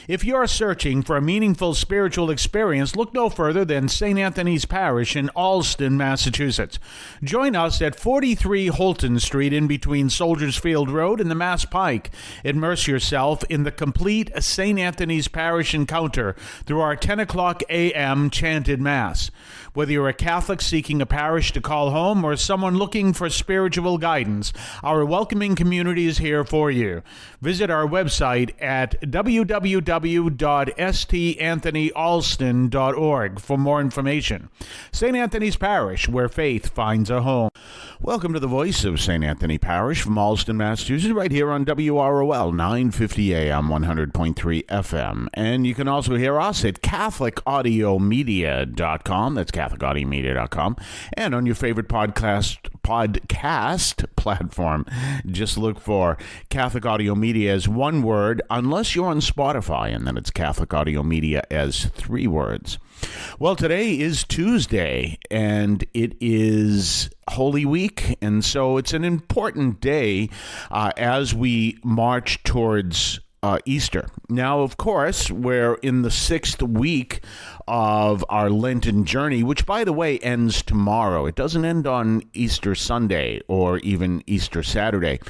If you're searching for a meaningful spiritual experience, look no further than St. Anthony's Parish in Allston, Massachusetts. Join us at 43 Holton Street in between Soldiers Field Road and the Mass Pike. Immerse yourself in the complete St. Anthony's Parish encounter through our 10 o'clock a.m. chanted Mass. Whether you're a Catholic seeking a parish to call home or someone looking for spiritual guidance, our welcoming community is here for you. Visit our website at www.stanthonyalston.org for more information. St. Anthony's Parish, where faith finds a home. Welcome to the voice of St. Anthony Parish from Allston, Massachusetts, right here on WROL 950 AM, 100.3 FM. And you can also hear us at CatholicAudiomedia.com. That's CatholicAudiomedia.com. And on your favorite podcast platform, just look for Catholic Audio Media as one word, unless you're on Spotify, and then it's Catholic Audio Media as three words. Well, today is Tuesday, and it is Holy Week, and so it's an important day as we march towards Easter. Now, of course, we're in the 6th week of our Lenten journey, which, by the way, ends tomorrow. It doesn't end on Easter Sunday or even Easter Saturday.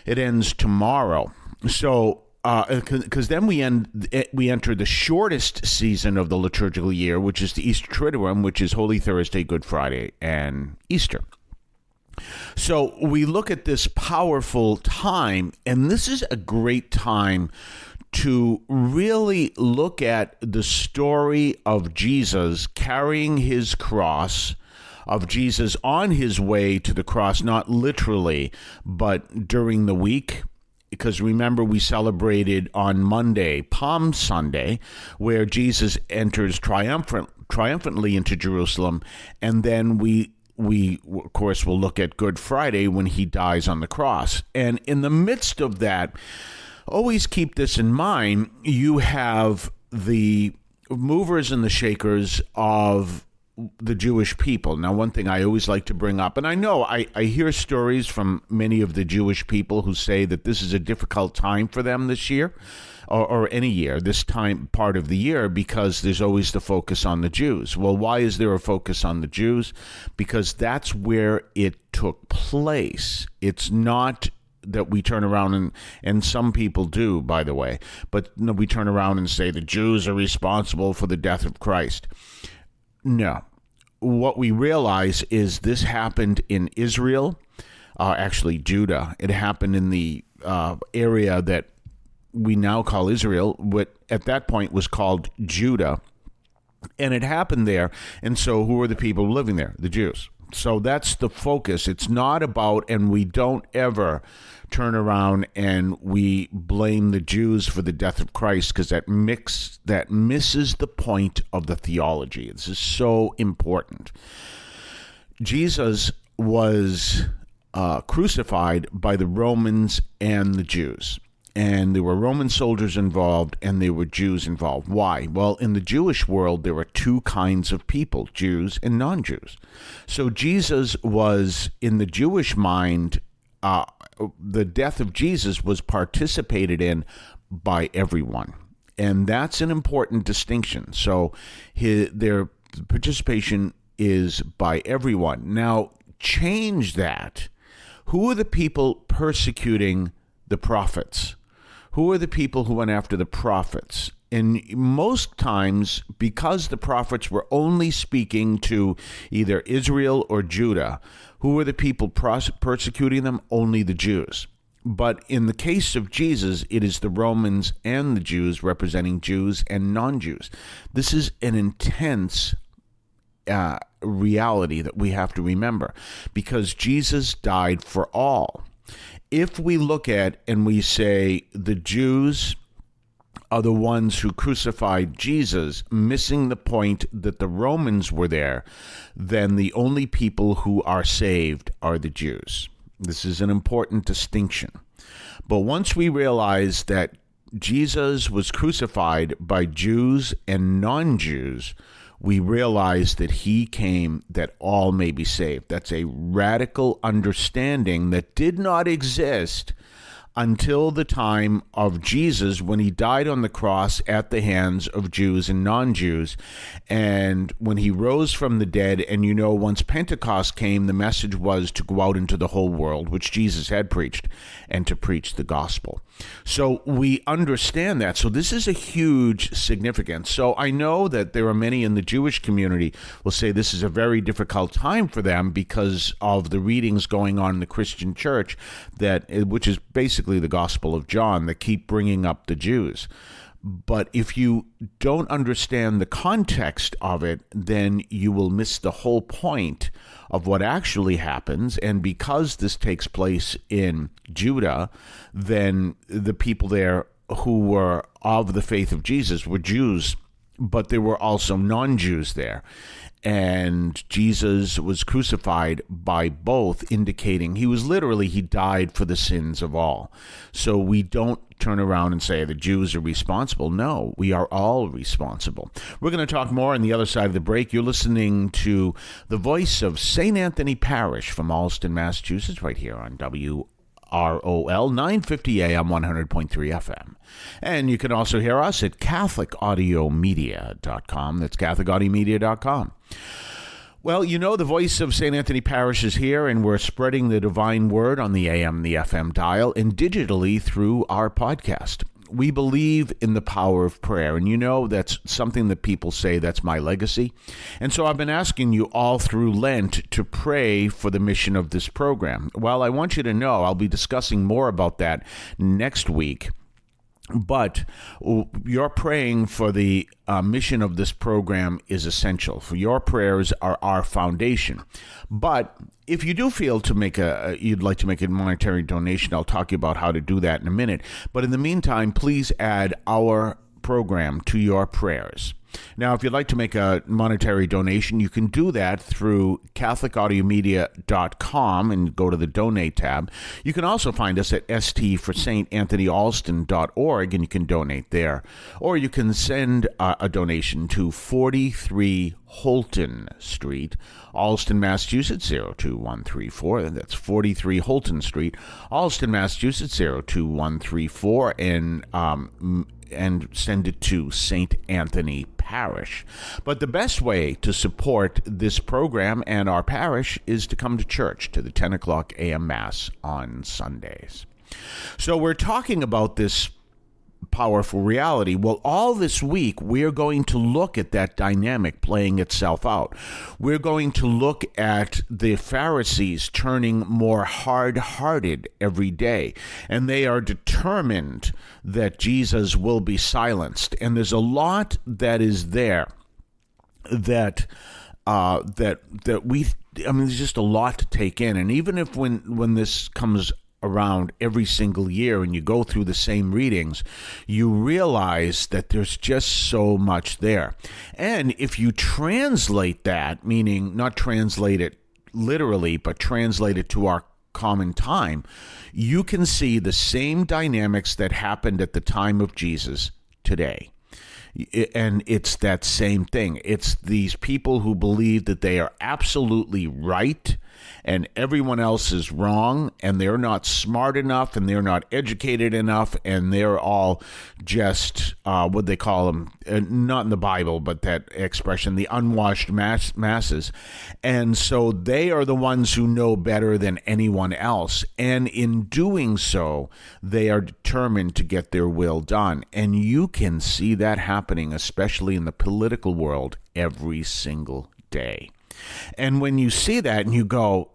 It ends tomorrow. So, because then we enter the shortest season of the liturgical year, which is the Easter Triduum, which is Holy Thursday, Good Friday, and Easter. So we look at this powerful time, and this is a great time to really look at the story of Jesus carrying his cross, of Jesus on his way to the cross, not literally, but during the week. Because remember, we celebrated on Monday, Palm Sunday, where Jesus enters triumphantly into Jerusalem, and then we of course will look at Good Friday when he dies on the cross. And in the midst of that, always keep this in mind, you have the movers and the shakers of the Jewish people. Now, one thing I always like to bring up, and I know I hear stories from many of the Jewish people who say that this is a difficult time for them this year, or any year, this time part of the year, because there's always the focus on the Jews. Well, why is there a focus on the Jews? Because that's where it took place. It's not that we turn around and some people do, by the way, but no, we turn around and say the Jews are responsible for the death of Christ. No. What we realize is this happened in Israel, actually Judah. It happened in the area that we now call Israel, what at that point was called Judah. And it happened there. And so who are the people living there? The Jews. So that's the focus. It's not about, and we don't ever turn around and we blame the Jews for the death of Christ, because that misses the point of the theology. This is so important. Jesus was crucified by the Romans and the Jews. And there were Roman soldiers involved, and there were Jews involved. Why? Well, in the Jewish world, there were two kinds of people, Jews and non-Jews. So Jesus was, in the Jewish mind, the death of Jesus was participated in by everyone. And that's an important distinction. So their participation is by everyone. Now, change that. Who are the people persecuting the prophets? Who are the people who went after the prophets? And most times, because the prophets were only speaking to either Israel or Judah, who were the people persecuting them? Only the Jews. But in the case of Jesus, it is the Romans and the Jews representing Jews and non-Jews. This is an intense reality that we have to remember, because Jesus died for all. If we look at and we say the Jews are the ones who crucified Jesus, missing the point that the Romans were there, then the only people who are saved are the Jews. This is an important distinction. But once we realize that Jesus was crucified by Jews and non-Jews, we realize that he came that all may be saved. That's a radical understanding that did not exist until the time of Jesus, when he died on the cross at the hands of Jews and non-Jews, and when he rose from the dead. And once Pentecost came, the message was to go out into the whole world, which Jesus had preached, and to preach the gospel. So we understand that. So this is a huge significance. So I know that there are many in the Jewish community will say this is a very difficult time for them because of the readings going on in the Christian church, which is basically the Gospel of John, that keep bringing up the Jews. But if you don't understand the context of it, then you will miss the whole point of what actually happens. And because this takes place in Judah, then the people there who were of the faith of Jesus were Jews, but there were also non-Jews there. And Jesus was crucified by both, indicating he died for the sins of all. So we don't turn around and say the Jews are responsible. No, we are all responsible. We're going to talk more on the other side of the break. You're listening to the voice of St. Anthony Parish from Allston, Massachusetts, right here on WROL 950 AM 100.3 FM. And you can also hear us at CatholicAudiomedia.com. That's CatholicAudiomedia.com. Well, the voice of St. Anthony Parish is here, and we're spreading the divine word on the AM and the FM dial and digitally through our podcast. We believe in the power of prayer, and that's something that people say that's my legacy. And so I've been asking you all through Lent to pray for the mission of this program. Well, I want you to know I'll be discussing more about that next week. But your praying for the mission of this program is essential. For your prayers are our foundation. But if you do feel you'd like to make a monetary donation, I'll talk to you about how to do that in a minute. But in the meantime, please add our program to your prayers. Now, if you'd like to make a monetary donation, you can do that through CatholicAudiomedia.com and go to the Donate tab. You can also find us at stforsaintanthonyalston.org, and you can donate there. Or you can send a donation to 43 Holton Street, Allston, Massachusetts, 02134. That's 43 Holton Street, Allston, Massachusetts, 02134, and send it to St. Anthony Parish. But the best way to support this program and our parish is to come to church, to the 10 o'clock a.m. Mass on Sundays. So we're talking about this powerful reality. Well, all this week, we're going to look at that dynamic playing itself out. We're going to look at the Pharisees turning more hard-hearted every day, and they are determined that Jesus will be silenced. And there's a lot that is there that there's just a lot to take in. And even if when this comes around every single year and you go through the same readings, you realize that there's just so much there. And if you translate that, meaning not translate it literally, but translate it to our common time, you can see the same dynamics that happened at the time of Jesus today. And it's that same thing. It's these people who believe that they are absolutely right and everyone else is wrong, and they're not smart enough, and they're not educated enough, and they're all just, what they call them, not in the Bible, but that expression, the unwashed masses. And so they are the ones who know better than anyone else. And in doing so, they are determined to get their will done. And you can see that happening, especially in the political world, every single day. And when you see that and you go,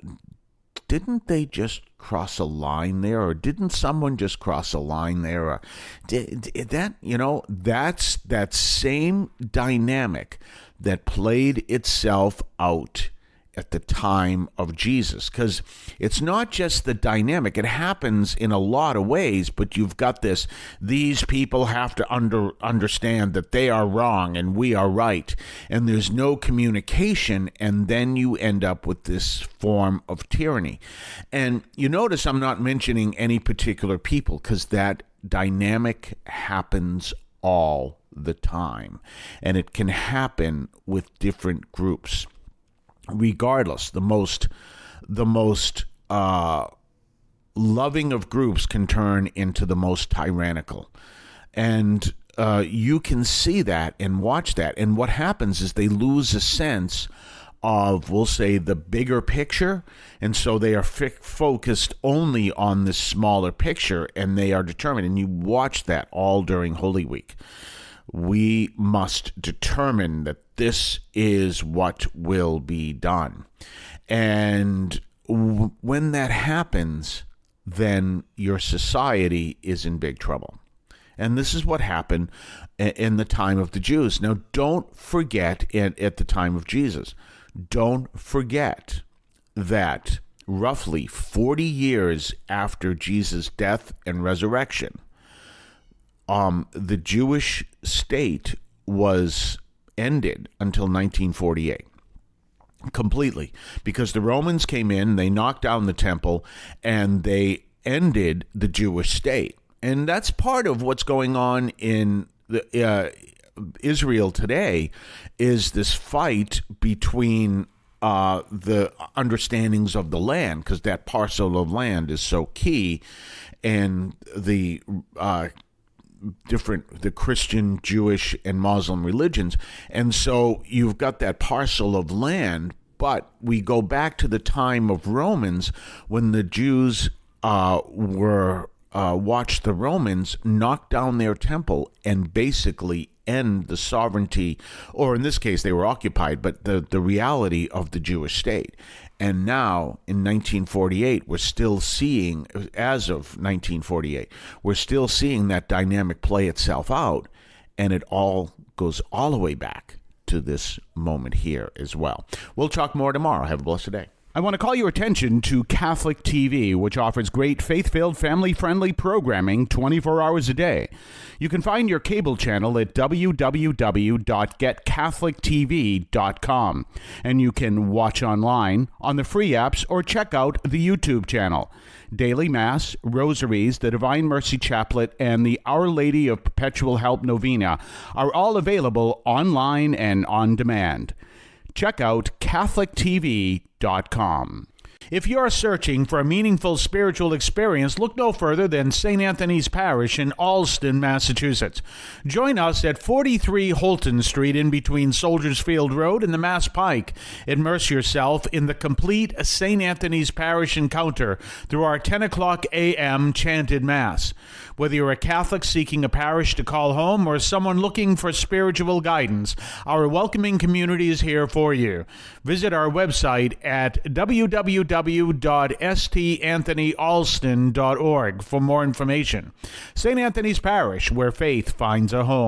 didn't they just cross a line there? Or didn't someone just cross a line there? Or that's that same dynamic that played itself out at the time of Jesus. Because it's not just the dynamic. It happens in a lot of ways, but you've got these people have to understand that they are wrong and we are right. And there's no communication, and then you end up with this form of tyranny. And you notice I'm not mentioning any particular people, because that dynamic happens all the time. And it can happen with different groups. Regardless, the most loving of groups can turn into the most tyrannical. And you can see that and watch that. And what happens is they lose a sense of, we'll say, the bigger picture. And so they are focused only on this smaller picture, and they are determined. And you watch that all during Holy Week. We must determine that this is what will be done. And when that happens, then your society is in big trouble. And this is what happened in the time of the Jews. Now, don't forget, at the time of Jesus, don't forget that roughly 40 years after Jesus' death and resurrection, the Jewish state was ended until 1948. Completely. Because the Romans came in, they knocked down the temple, and they ended the Jewish state. And that's part of what's going on in Israel today, is this fight between the understandings of the land, because that parcel of land is so key, and the Christian, Jewish, and Muslim religions. And so you've got that parcel of land, but we go back to the time of Romans, when the Jews watched the Romans knock down their temple and basically end the sovereignty, or in this case, they were occupied, but the reality of the Jewish state. And now, in 1948, we're still seeing, as of 1948, we're still seeing that dynamic play itself out, and it all goes all the way back to this moment here as well. We'll talk more tomorrow. Have a blessed day. I want to call your attention to Catholic TV, which offers great faith-filled, family-friendly programming 24 hours a day. You can find your cable channel at www.getcatholictv.com, and you can watch online on the free apps or check out the YouTube channel. Daily Mass, Rosaries, the Divine Mercy Chaplet, and the Our Lady of Perpetual Help Novena are all available online and on demand. Check out CatholicTV.com. If you're searching for a meaningful spiritual experience, look no further than St. Anthony's Parish in Allston, Massachusetts. Join us at 43 Holton Street in between Soldiers Field Road and the Mass Pike. Immerse yourself in the complete St. Anthony's Parish encounter through our 10 o'clock a.m. chanted Mass. Whether you're a Catholic seeking a parish to call home or someone looking for spiritual guidance, our welcoming community is here for you. Visit our website at www.stanthonyalston.org for more information. St. Anthony's Parish, where faith finds a home.